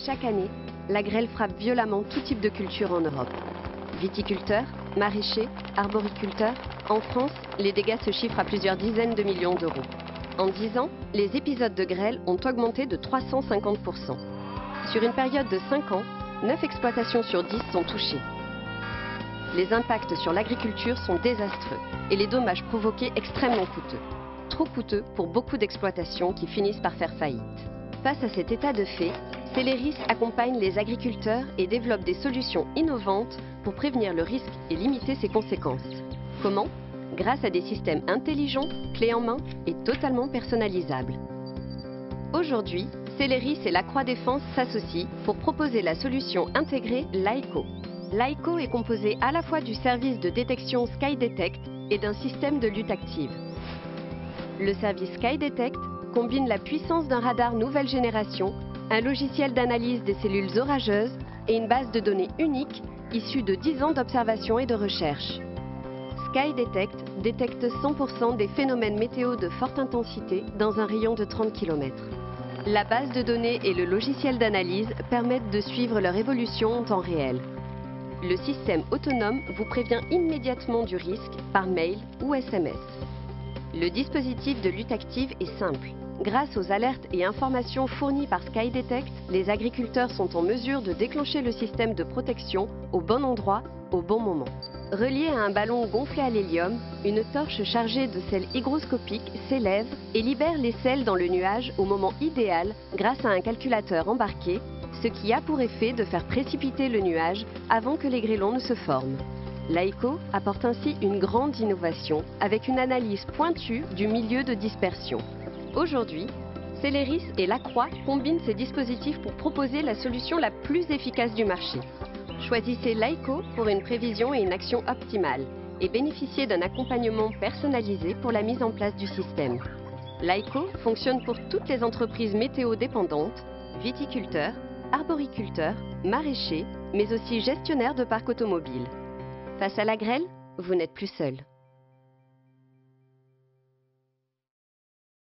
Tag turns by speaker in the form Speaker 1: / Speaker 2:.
Speaker 1: Chaque année, la grêle frappe violemment tout type de culture en Europe. Viticulteurs, maraîchers, arboriculteurs, en France, les dégâts se chiffrent à plusieurs dizaines de millions d'euros. En 10 ans, les épisodes de grêle ont augmenté de 350%. Sur une période de 5 ans, 9 exploitations sur 10 sont touchées. Les impacts sur l'agriculture sont désastreux et les dommages provoqués extrêmement coûteux. Trop coûteux pour beaucoup d'exploitations qui finissent par faire faillite. Face à cet état de fait, Celeris accompagne les agriculteurs et développe des solutions innovantes pour prévenir le risque et limiter ses conséquences. Comment? Grâce à des systèmes intelligents, clés en main et totalement personnalisables. Aujourd'hui, Celeris et la Croix Défense s'associent pour proposer la solution intégrée Laeco. Laeco est composé à la fois du service de détection SkyDetect et d'un système de lutte active. Le service SkyDetect combine la puissance d'un radar nouvelle génération, un logiciel d'analyse des cellules orageuses et une base de données unique issue de 10 ans d'observation et de recherche. SkyDetect détecte 100% des phénomènes météo de forte intensité dans un rayon de 30 km. La base de données et le logiciel d'analyse permettent de suivre leur évolution en temps réel. Le système autonome vous prévient immédiatement du risque par mail ou SMS. Le dispositif de lutte active est simple. Grâce aux alertes et informations fournies par SkyDetect, les agriculteurs sont en mesure de déclencher le système de protection au bon endroit, au bon moment. Reliée à un ballon gonflé à l'hélium, une torche chargée de sels hygroscopiques s'élève et libère les sels dans le nuage au moment idéal grâce à un calculateur embarqué, ce qui a pour effet de faire précipiter le nuage avant que les grêlons ne se forment. Laeco apporte ainsi une grande innovation avec une analyse pointue du milieu de dispersion. Aujourd'hui, Celeris et la Croix combinent ces dispositifs pour proposer la solution la plus efficace du marché. Choisissez Laeco pour une prévision et une action optimale et bénéficiez d'un accompagnement personnalisé pour la mise en place du système. Laeco fonctionne pour toutes les entreprises météo dépendantes, viticulteurs, arboriculteurs, maraîchers, mais aussi gestionnaires de parcs automobiles. Face à la grêle, vous n'êtes plus seul.